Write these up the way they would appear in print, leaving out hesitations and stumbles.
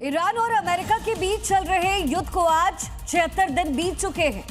Iran और America के बीच चल रहे युद्ध को आज 76 दिन बीत चुके हैं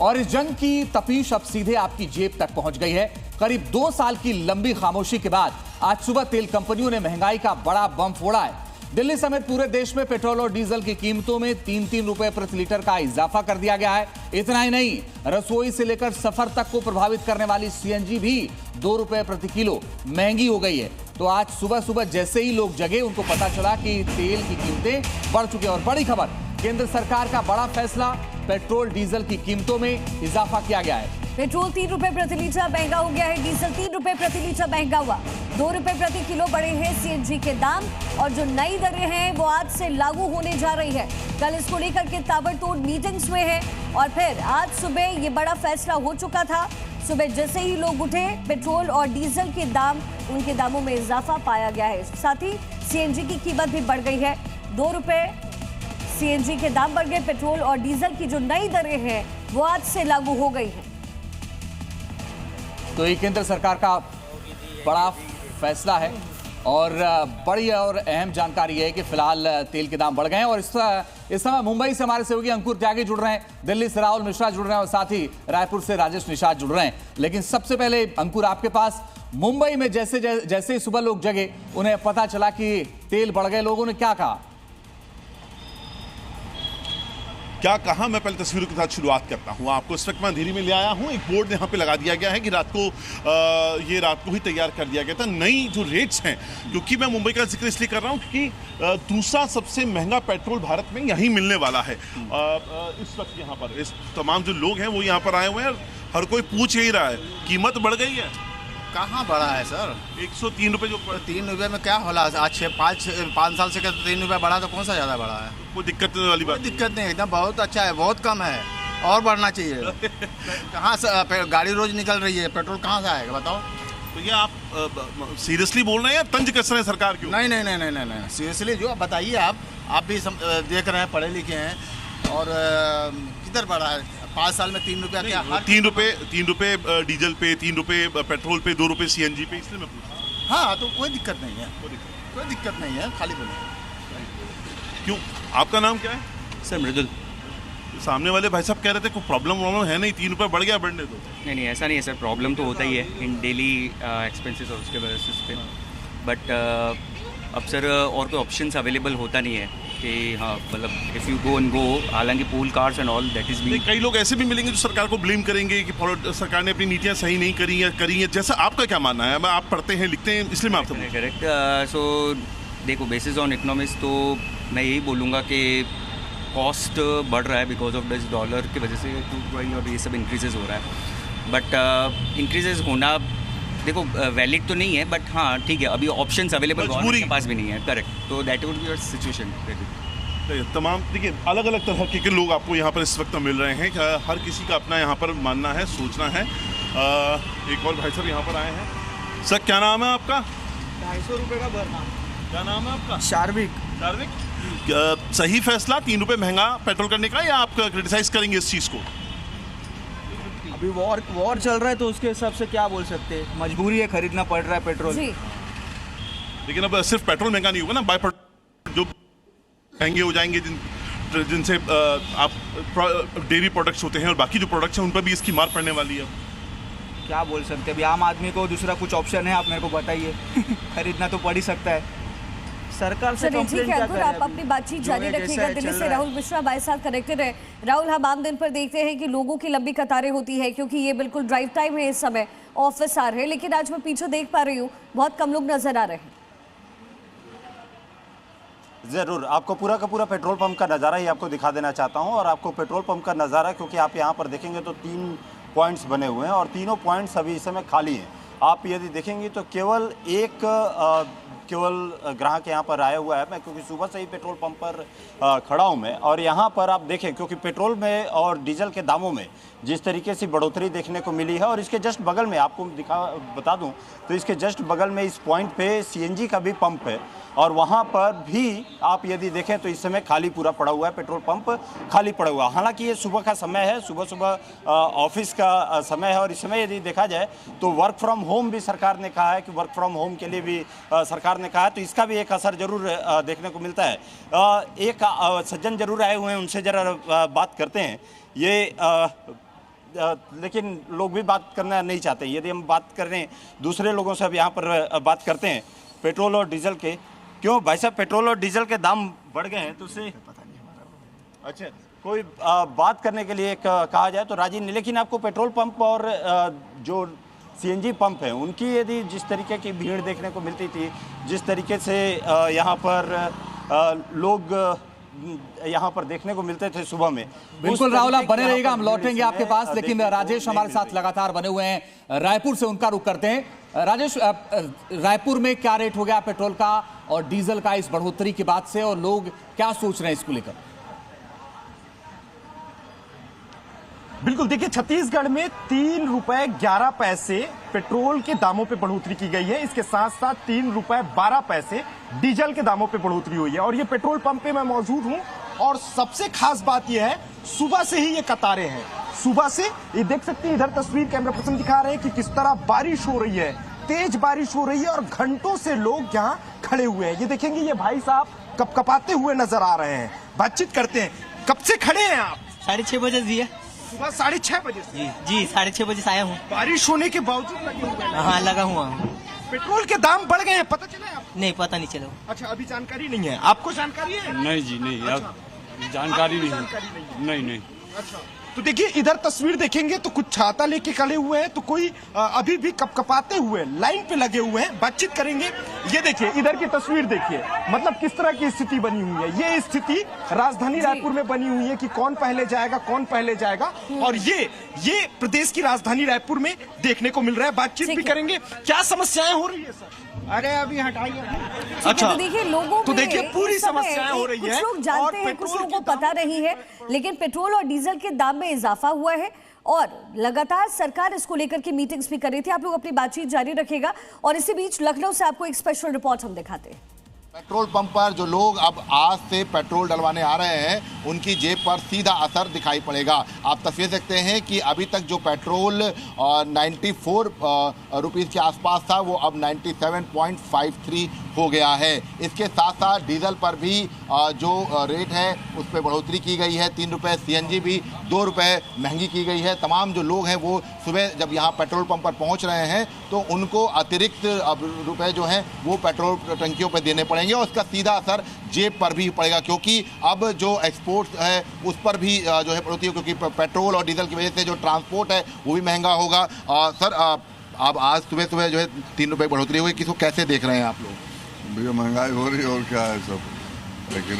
और इस जंग की तपीश अब सीधे आपकी जेब तक पहुंच गई है। करीब 2 साल की लंबी खामोशी के बाद आज सुबह तेल कंपनियों ने महंगाई का बड़ा बम फोड़ा है। दिल्ली समेत पूरे देश में पेट्रोल और डीजल की कीमतों में 3-3 रुपए प्रति लीटर का इजाफा कर दिया गया है। इतना ही नहीं, रसोई से लेकर सफर तक को प्रभावित करने वाली सीएनजी भी 2 रुपए प्रति किलो महंगी हो गई है। तो आज सुबह सुबह जैसे ही लोग जगे, उनको पता चला कि तेल की कीमतें बढ़ चुकी हैं। और बड़ी खबर, केंद्र सरकार का बड़ा फैसला, पेट्रोल डीजल की कीमतों में इजाफा किया गया है। पेट्रोल 3 रुपए प्रति लीटर महंगा हो गया है, डीजल 3 रुपए प्रति लीटर महंगा हुआ, 2 रुपए प्रति किलो बढ़े हैं सीएनजी के दाम। और जो नई दरें हैं वो आज से लागू होने जा रही है। कल इसको लेकर के ताबड़तोड़ मीटिंग्स हुए हैं और फिर आज सुबह ये बड़ा फैसला हो चुका था। सुबह जैसे ही लोग उठे, पेट्रोल और डीजल के दाम, उनके दामों में इजाफा पाया गया है। साथ ही सीएनजी की कीमत भी बढ़ गई है, 2 रुपए सीएनजी के दाम बढ़ गए। पेट्रोल और डीजल की जो नई दरें हैं वो आज से लागू हो गई हैं। तो ये केंद्र सरकार का बड़ा फैसला है और बड़ी और अहम जानकारी है कि फिलहाल तेल के दाम बढ़ गए हैं। और इस समय मुंबई से हमारे सहयोगी अंकुर त्यागी जुड़ रहे हैं, दिल्ली से राहुल मिश्रा जुड़ रहे हैं और साथ ही रायपुर से राजेश निषाद जुड़ रहे हैं। लेकिन सबसे पहले अंकुर, आपके पास मुंबई में जैसे ही सुबह लोग जगे, उन्हें पता चला कि तेल बढ़ गए, लोगों ने क्या कहा? क्या कहा, मैं पहले तस्वीरों के साथ शुरुआत करता हूं। आपको इस वक्त मैं अंधेरी में ले आया हूं। एक बोर्ड यहाँ पे लगा दिया गया है कि रात को ही तैयार कर दिया गया था। नई जो रेट्स हैं, क्योंकि मैं मुंबई का जिक्र इसलिए कर रहा हूं क्योंकि दूसरा सबसे महंगा पेट्रोल भारत में यहीं मिलने वाला है। इस वक्त यहाँ पर इस तमाम जो लोग हैं वो यहाँ पर आए हुए हैं। हर कोई पूछ यही रहा है, कीमत बढ़ गई है। कहाँ बढ़ा है सर? 103 रुपये। जो 3 रुपये में क्या होला? आज 5 साल से 3 रुपये बढ़ा तो कौन सा ज़्यादा बढ़ा है? कोई दिक्कत वाली बात? दिक्कत नहीं, एकदम बहुत अच्छा है, बहुत कम है और बढ़ना चाहिए। कहाँ से गाड़ी रोज निकल रही है, पेट्रोल कहाँ से आएगा बताओ? तो ये आप सीरियसली बोल रहे हैं या तंज कस रहे हैं सरकार की? नहीं, सीरियसली जो बताइए। आप भी देख रहे हैं, पढ़े लिखे हैं। और किधर बढ़ा है? 5 साल में 3 रुपया क्या? 3 रुपये डीजल पे, 3 रुपये पेट्रोल पे, 2 रुपये सीएनजी पे, इसलिए मैं पूछ रहा हूँ। हाँ, तो कोई दिक्कत नहीं है, कोई दिक्कत नहीं है, खाली बोलिए। क्यों, आपका नाम क्या है? सर मृदुल। सामने वाले भाई साहब कह रहे थे कोई प्रॉब्लम है नहीं, 3 रुपये बढ़ गया, बढ़ने दो। नहीं, ऐसा नहीं है सर, प्रॉब्लम तो होता ही है इन डेली एक्सपेंसेस और उसके बेसिस पे। बट अब सर और कोई ऑप्शंस अवेलेबल होता नहीं है कि हाँ, मतलब if you go and go, हालांकि pool cars and all that is be. कई लोग ऐसे भी मिलेंगे जो सरकार को ब्लेम करेंगे कि सरकार ने अपनी नीतियाँ सही नहीं करी है। जैसा आपका क्या मानना है? आप पढ़ते हैं, लिखते हैं, इसलिए मैं आपसे करेक्ट। सो देखो, बेसिस ऑन इकोनॉमिक्स तो मैं यही बोलूँगा कि कॉस्ट बढ़ रहा है बिकॉज ऑफ दिस डॉलर की वजह से, और ये सब इंक्रीजेज हो रहा है। बट इंक्रीजेज होना देखो वैलिड तो नहीं है, बट हाँ ठीक है, अभी ऑप्शंस अवेलेबल गवर्नमेंट के पास भी नहीं है। करेक्ट, तो that would be your situation. तमाम देखिए, अलग अलग तरह के लोग आपको यहाँ पर इस वक्त मिल रहे हैं। हर किसी का अपना यहाँ पर मानना है, सोचना है। एक और भाई साहब यहाँ पर आए हैं। सर क्या नाम है आपका? 250 रुपये का भरना। क्या नाम है आपका? शार्विक। सही फैसला 3 रुपये महंगा पेट्रोल करने का, या आप क्रिटिसाइज करेंगे इस चीज़ को? अभी वॉर चल रहा है तो उसके हिसाब से क्या बोल सकते हैं, मजबूरी है, खरीदना पड़ रहा है पेट्रोल। लेकिन अब सिर्फ पेट्रोल महंगा नहीं होगा ना, बाय जो महंगे हो जाएंगे जिनसे आप डेयरी प्रोडक्ट्स होते हैं और बाकी जो प्रोडक्ट्स हैं उन पर भी इसकी मार पड़ने वाली है। क्या बोल सकते हैं, अभी आम आदमी को दूसरा कुछ ऑप्शन है? आप मेरे को बताइए। खरीदना तो पड़ ही सकता है। सरकार से ठीक है अंकुर, आप अपनी बातचीट जारी रखिएगा। दिल्ली से राहुल मिश्रा हमारे साथ कनेक्टेड है। राहुल, हम आम दिन पर देखते हैं कि लोगों की लंबी कतारें होती है क्योंकि ये बिल्कुल ड्राइव टाइम है, इस समय ऑफिस आ रहे हैं, लेकिन आज मैं पीछे देख पा रही हूँ बहुत कम लोग नजर आ रहे हैं। ज़रूर आपको पूरा का पूरा पेट्रोल पंप का नज़ारा ही आपको दिखा देना चाहता हूं। और आपको पेट्रोल पंप का नज़ारा, क्योंकि आप यहां पर देखेंगे तो 3 पॉइंट्स बने हुए हैं और तीनों पॉइंट्स अभी इस समय खाली हैं। आप यदि देखेंगे तो केवल ग्राहक यहाँ पर आया हुआ है। मैं क्योंकि सुबह से ही पेट्रोल पंप पर खड़ा हूँ मैं, और यहाँ पर आप देखें क्योंकि पेट्रोल में और डीजल के दामों में जिस तरीके से बढ़ोतरी देखने को मिली है, और इसके जस्ट बगल में आपको बता दूं तो इसके जस्ट बगल में इस पॉइंट पे सीएनजी का भी पंप है और वहाँ पर भी आप यदि देखें तो इस समय खाली पूरा पड़ा हुआ है, पेट्रोल पंप खाली पड़ा हुआ है। हालांकि ये सुबह का समय है, सुबह ऑफिस का समय है और इस समय यदि देखा जाए तो वर्क फ्रॉम होम भी सरकार ने कहा है कि वर्क फ्रॉम होम के लिए भी सरकार ने कहा है, तो इसका भी एक असर जरूर देखने को मिलता है। एक सज्जन जरूर आए हुए हैं, उनसे जरा बात करते हैं। ये लेकिन लोग भी बात करना नहीं चाहते। यदि हम बात कर रहे हैं दूसरे लोगों से, अब यहाँ पर बात करते हैं पेट्रोल और डीजल के। क्यों भाई साहब, पेट्रोल और डीजल के दाम बढ़ गए हैं तो उससे पता नहीं हमारा। अच्छा, कोई बात करने के लिए कहा जाए तो राजी नहीं, लेकिन आपको पेट्रोल पंप और जो सीएनजी पंप है उनकी यदि जिस तरीके की भीड़ देखने को मिलती थी, जिस तरीके से यहाँ पर लोग यहाँ पर देखने को मिलते थे सुबह में। बिल्कुल राहुल, आप बने रहिएगा, हम लौटेंगे आपके पास। लेकिन राजेश हमारे साथ लगातार बने हुए हैं रायपुर से, उनका रुख करते हैं। राजेश, रायपुर में क्या रेट हो गया पेट्रोल का और डीजल का इस बढ़ोतरी के बाद से, और लोग क्या सोच रहे हैं इसको लेकर? बिल्कुल, देखिए छत्तीसगढ़ में 3 रुपए 11 पैसे पेट्रोल के दामों पे बढ़ोतरी की गई है। इसके साथ साथ 3 रुपए 12 पैसे डीजल के दामों पे बढ़ोतरी हुई है। और ये पेट्रोल पंप पे मैं मौजूद हूं और सबसे खास बात यह है, सुबह से ही ये कतारें हैं। सुबह से ये देख सकते हैं, इधर तस्वीर कैमरा पर्सन दिखा रहे हैं कि किस तरह बारिश हो रही है, तेज बारिश हो रही है और घंटों से लोग यहाँ खड़े हुए हैं। ये देखेंगे, ये भाई साहब कपकपाते हुए नजर आ रहे हैं। बातचीत करते हैं, कब से खड़े हैं आप? 6:30 बजे जी है। सुबह 6:30 बजे से? जी 6:30 बजे से आया हूँ। बारिश होने के बावजूद लगे हुए हैं? हाँ, लगा हुआ हूँ। पेट्रोल के दाम बढ़ गए हैं, पता चला है आपको? नहीं, पता नहीं चला। अच्छा, अभी जानकारी नहीं है। आपको जानकारी है? नहीं जी, नहीं। अच्छा। जानकारी नहीं। नहीं। अच्छा, तो देखिए इधर तस्वीर देखेंगे तो कुछ छाता लेके खड़े हुए हैं, तो कोई अभी भी कपकपाते हुए लाइन पे लगे हुए हैं। बातचीत करेंगे। ये देखिए, इधर की तस्वीर देखिए, मतलब किस तरह की स्थिति बनी हुई है। ये स्थिति राजधानी रायपुर में बनी हुई है कि कौन पहले जाएगा, कौन पहले जाएगा। और ये प्रदेश की राजधानी रायपुर में देखने को मिल रहा है। बातचीत भी करेंगे, क्या समस्याएं हो रही है सर? अरे अभी हटाइए। अच्छा, तो देखिए लोगों तो देखिए पूरी समस्याएं हो रही है। कुछ लोग जानते हैं, कुछ लोगों को पता नहीं है, लेकिन पेट्रोल और डीजल के दाम में इजाफा हुआ है और लगातार सरकार इसको लेकर के मीटिंग्स भी कर रही थी। आप लोग अपनी बातचीत जारी रखेगा और इसी बीच लखनऊ से आपको एक स्पेशल रिपोर्ट हम दिखाते हैं। पेट्रोल पंप पर जो लोग अब आज से पेट्रोल डलवाने आ रहे हैं, उनकी जेब पर सीधा असर दिखाई पड़ेगा। आप तस्वीर देखते हैं कि अभी तक जो पेट्रोल 94 रुपीज़ के आसपास था, वो अब 97.53 हो गया है। इसके साथ साथ डीजल पर भी जो रेट है उस पर बढ़ोतरी की गई है। 3 रुपये, सीएनजी भी 2 रुपये महंगी की गई है। तमाम जो लोग हैं वो सुबह जब यहाँ पेट्रोल पंप पर पहुँच रहे हैं तो उनको अतिरिक्त रुपये जो हैं वो पेट्रोल टंकियों पर देने पड़ेंगे और उसका सीधा असर जेब पर भी पड़ेगा, क्योंकि अब जो एक्सपोर्ट है उस पर भी जो है बढ़ोतरी, क्योंकि पेट्रोल और डीजल की वजह से जो ट्रांसपोर्ट है वो भी महंगा होगा। सर, आप आज सुबह सुबह जो है 3 रुपये बढ़ोतरी हुई, किसको कैसे देख रहे हैं आप लोग? भैया महंगाई हो रही है और क्या है सब, लेकिन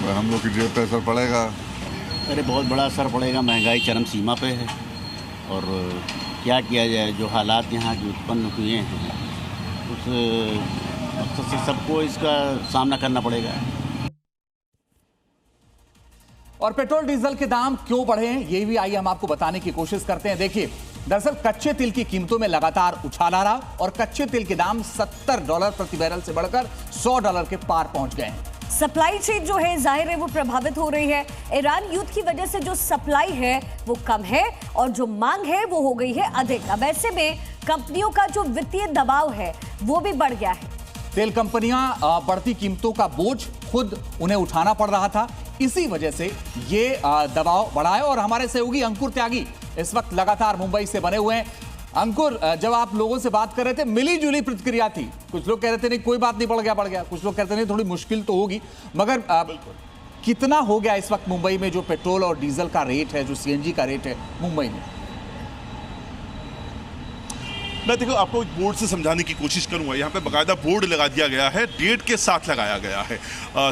हम लोग की जेब पे असर पड़ेगा। अरे बहुत बड़ा असर पड़ेगा, महंगाई चरम सीमा पे है और क्या किया जाए, जो हालात यहाँ के उत्पन्न हुए हैं उस मकसद से सबको इसका सामना करना पड़ेगा। और पेट्रोल डीजल के दाम क्यों बढ़े हैं ये भी आइए हम आपको बताने की कोशिश करते हैं। देखिए, दरअसल कच्चे तेल की कीमतों में लगातार उछाल आ रहा और कच्चे तेल के दाम $70 प्रति बैरल से बढ़कर $100 के पार पहुंच गए हैं। सप्लाई चेन जो है जाहिर है वो प्रभावित हो रही है। ईरान युद्ध की वजह से जो सप्लाई है वो कम है और जो मांग है वो हो गई है अधिक। अब ऐसे में कंपनियों का जो वित्तीय दबाव है वो भी बढ़ गया है। तेल कंपनियां बढ़ती कीमतों का बोझ खुद उन्हें उठाना पड़ रहा था, इसी वजह से ये दबाव बढ़ा है। और हमारे सहयोगी अंकुर त्यागी इस वक्त लगातार मुंबई से बने हुए हैं। अंकुर, जब आप लोगों से बात कर रहे थे मिली जुली प्रतिक्रिया थी। कुछ लोग कह रहे थे नहीं कोई बात नहीं, बढ़ गया। कुछ लोग कहते नहीं थोड़ी मुश्किल तो होगी, मगर कितना हो गया इस वक्त मुंबई में जो पेट्रोल और डीजल का रेट है, जो सीएनजी का रेट है मुंबई में? मैं देखो आपको एक बोर्ड से समझाने की कोशिश करूंगा। यहाँ पे बाकायदा बोर्ड लगा दिया गया है, डेट के साथ लगाया गया है।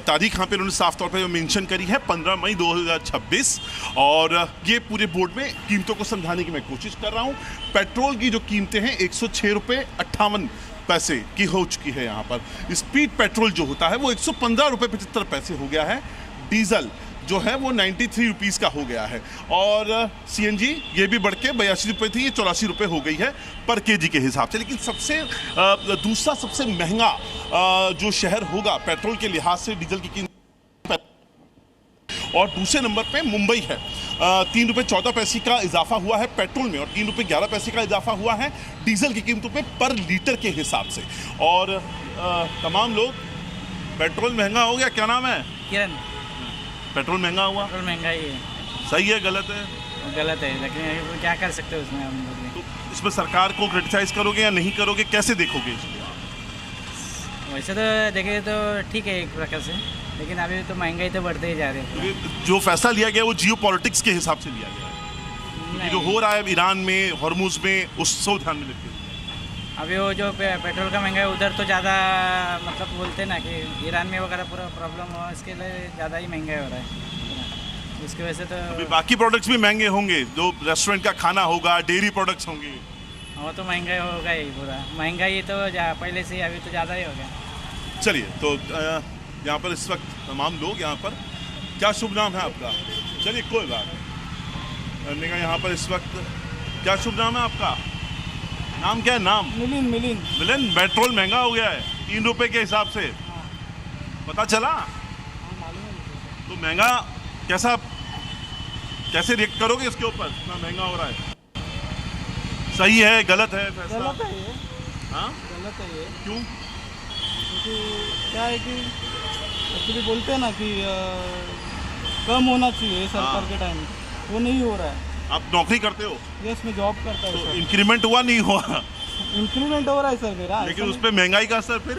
तारीख यहाँ पे उन्होंने साफ तौर पे मेंशन करी है 15 मई 2026 और ये पूरे बोर्ड में कीमतों को समझाने की मैं कोशिश कर रहा हूँ। पेट्रोल की जो कीमतें हैं 106 रुपये 58 पैसे की हो चुकी है। यहाँ पर स्पीड पेट्रोल जो होता है वो 115 रुपये 75 पैसे हो गया है। डीजल जो है वो 93 रुपीज़ का हो गया है और सीएनजी ये भी बढ़ के 82 रुपये थी, ये 84 रुपये हो गई है पर केजी के हिसाब से। लेकिन दूसरा सबसे महंगा जो शहर होगा पेट्रोल के लिहाज से डीजल की कीमत और दूसरे नंबर पे मुंबई है। ₹3.14 का इजाफा हुआ है पेट्रोल में और ₹3.11 का इजाफा हुआ है डीजल की कीमतों पे पर लीटर के हिसाब से। और तमाम लोग पेट्रोल महंगा हो गया, क्या नाम है? किरण। पेट्रोल महंगा हुआ? पेट्रोल महंगा ही है। सही है गलत है? गलत है, लेकिन क्या कर सकते हैं उसमें हम लोग। तो इसमें सरकार को क्रिटिसाइज करोगे या नहीं करोगे, कैसे देखोगे इसमें? वैसे तो देखें तो ठीक है एक प्रकार से, लेकिन अभी तो महंगाई तो बढ़ते ही जा रही है। जो फैसला लिया गया वो जियो पॉलिटिक्स के हिसाब से लिया गया है, जो हो रहा है ईरान में, हॉर्मुज में, उसको ध्यान में रखते हुए। अभी वो जो पेट्रोल का महंगा है उधर तो ज़्यादा, मतलब बोलते ना कि ईरान में वगैरह पूरा प्रॉब्लम हो, इसके लिए ज़्यादा ही महंगा हो रहा है, इसकी वजह से तो। अभी बाकी प्रोडक्ट्स भी महंगे होंगे, जो रेस्टोरेंट का खाना होगा, डेयरी प्रोडक्ट्स होंगे, वो तो महंगा होगा ही पूरा। महंगाई तो पहले से ही, अभी तो ज़्यादा ही हो गया। चलिए, तो यहाँ पर इस वक्त तमाम लोग यहाँ पर, क्या शुभ नाम है आपका? चलिए कोई बात नहीं, यहाँ पर इस वक्त क्या शुभ नाम है आपका? नाम क्या है? नाम मिलिन। मिलिन, पेट्रोल महंगा हो गया है ₹3 के हिसाब से, पता चला? तो महंगा कैसे रिएक्ट करोगे इसके ऊपर? इतना महंगा हो रहा है, सही है गलत है फैसला? गलत है ये। हाँ गलत है ये। क्यों? क्या है कि एक्चुअली बोलते हैं ना कि कम होना चाहिए सरकार के टाइम, वो नहीं हो रहा है। आप नौकरी करते हो? यस, मैं जॉब करता हूँ। तो इंक्रीमेंट हुआ नहीं हुआ? इंक्रीमेंट हो रहा है सर मेरा, लेकिन उस पर महंगाई का असर फिर?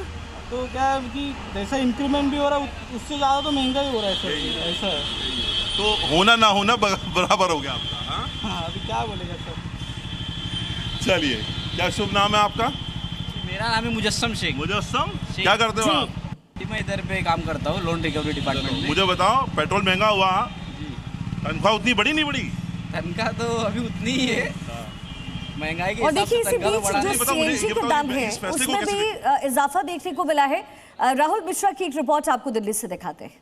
तो क्या है कि जैसा इंक्रीमेंट भी हो रहा है उससे ज़्यादा तो महंगाई हो रहा है सर, ऐसा है। तो होना ना होना बराबर हो गया आपका। हाँ, अभी क्या बोलेगा सर। चलिए, क्या शुभ नाम है आपका? मेरा नाम है मुजस्सम शेख। मुजस्सम, क्या करते हो आप? मैं इधर पे काम करता हूँ, लोन रिकवरी डिपार्टमेंट में। मुझे बताओ, पेट्रोल महंगा हुआ, तनख्वाह उतनी बड़ी नहीं बढ़ी? तनख्वाह तो अभी उतनी ही है, महंगाई के और हिसाब से देखिए इसी तनख्वाह तो बीच बढ़ा जो नहीं। सीएनजी के दाम है उसमें भी इजाफा देखने को मिला है। राहुल मिश्रा की एक रिपोर्ट आपको दिल्ली से दिखाते हैं।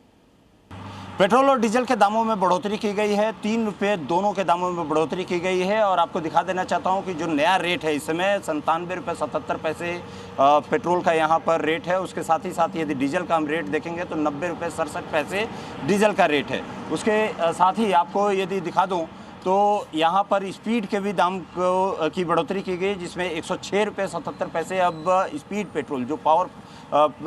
पेट्रोल और डीजल के दामों में बढ़ोतरी की गई है, ₹3 दोनों के दामों में बढ़ोतरी की गई है। और आपको दिखा देना चाहता हूं कि जो नया रेट है इस समय ₹97.77 पेट्रोल का यहाँ पर रेट है। उसके साथ ही साथ यदि डीजल का हम रेट देखेंगे तो ₹90.67 डीजल का रेट है। उसके साथ ही आपको यदि दिखा दूँ तो यहाँ पर स्पीड के भी दाम की बढ़ोतरी की गई, जिसमें ₹106.77 अब स्पीड पेट्रोल, जो पावर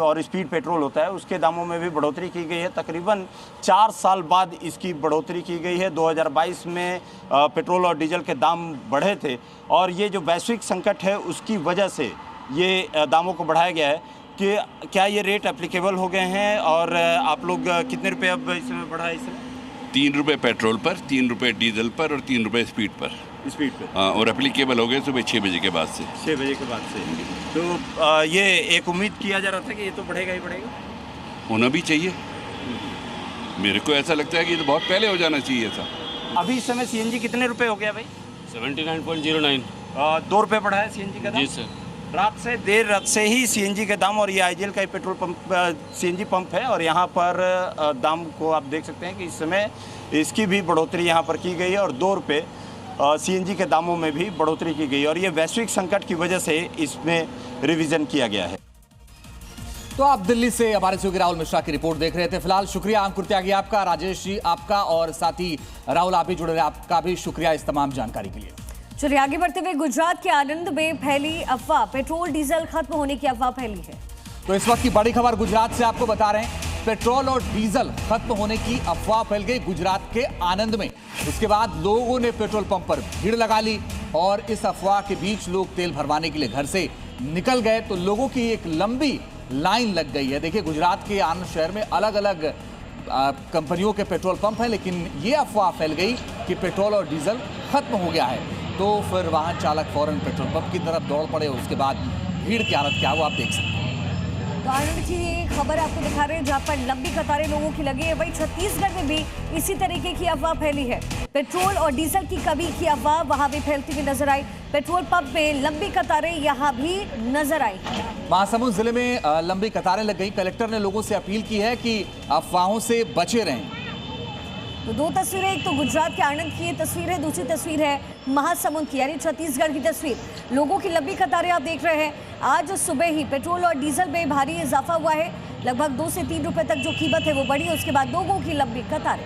और स्पीड पेट्रोल होता है, उसके दामों में भी बढ़ोतरी की गई है। तकरीबन 4 साल बाद इसकी बढ़ोतरी की गई है। 2022 में पेट्रोल और डीजल के दाम बढ़े थे और ये जो वैश्विक संकट है उसकी वजह से ये दामों को बढ़ाया गया है। कि क्या ये रेट एप्लीकेबल हो गए हैं और आप लोग कितने रुपये अब इसमें बढ़ा है? इसमें ₹3 पेट्रोल पर, ₹3 डीजल पर और ₹3 स्पीड पर। हाँ, और एप्लीकेबल हो गए सुबह 6 बजे के बाद से। 6 बजे के बाद से। तो ये एक उम्मीद किया जा रहा था कि ये तो बढ़ेगा ही बढ़ेगा, होना भी चाहिए। मेरे को ऐसा लगता है कि ये तो बहुत पहले हो जाना चाहिए था। अभी इस समय सीएनजी कितने रुपए हो गया भाई? 79.09। ₹2 बढ़ा है सीएनजी का दाम? जी सर। देर रात से ही सीएनजी के दाम, और ये आईजीएल का पेट्रोल पंप सीएनजी पंप है और यहाँ पर दाम को आप देख सकते हैं कि इस समय इसकी भी बढ़ोतरी यहाँ पर की गई है और ₹2 सीएनजी के दामों में भी बढ़ोतरी की गई और ये वैश्विक संकट की वजह से इसमें रिवीजन किया गया है। तो आप दिल्ली से हमारे सहयोगी राहुल मिश्रा की रिपोर्ट देख रहे थे। फिलहाल शुक्रिया अंकुर त्यागी आपका, राजेश जी आपका, और साथ ही राहुल आप भी जुड़े रहे, आपका भी शुक्रिया इस तमाम जानकारी के लिए। चलिए आगे बढ़ते हुए, गुजरात के आनंद में फैली अफवाह, पेट्रोल डीजल खत्म होने की अफवाह फैली है। तो इस वक्त की बड़ी खबर गुजरात से आपको बता रहे हैं। पेट्रोल और डीजल खत्म होने की अफवाह फैल गई गुजरात के आनंद में। उसके बाद लोगों ने पेट्रोल पंप पर भीड़ लगा ली और इस अफवाह के बीच लोग तेल भरवाने के लिए घर से निकल गए तो लोगों की एक लंबी लाइन लग गई है। देखिए, गुजरात के आनंद शहर में अलग अलग कंपनियों के पेट्रोल पंप हैं, लेकिन ये अफवाह फैल गई कि पेट्रोल और डीजल खत्म हो गया है। तो फिर वाहन चालक फौरन पेट्रोल पंप की तरफ दौड़ पड़े। उसके बाद भीड़ की हालत क्या, वो आप देख सकते हैं। तो आनंद की ये खबर आपको दिखा रहे हैं जहां पर लंबी कतारें लोगों की लगी है। वहीं छत्तीसगढ़ में भी इसी तरीके की अफवाह फैली है। पेट्रोल और डीजल की कमी की अफवाह वहां भी फैलती हुई नजर आई। पेट्रोल पंप में लंबी कतारें यहां भी नजर आई। महासमुंद जिले में लंबी कतारें लग गई। कलेक्टर ने लोगों से अपील की है कि अफवाहों से बचे रहें। तो दो तस्वीरें, एक तो गुजरात के आनंद की ये तस्वीर है, दूसरी तस्वीर है महासमुंद की, यानी छत्तीसगढ़ की तस्वीर। लोगों की लंबी कतारें आप देख रहे हैं। आज सुबह ही पेट्रोल और डीजल में भारी इजाफा हुआ है। लगभग 2 से 3 रुपए तक जो कीमत है वो बढ़ी है। उसके बाद लोगों की लंबी कतारें।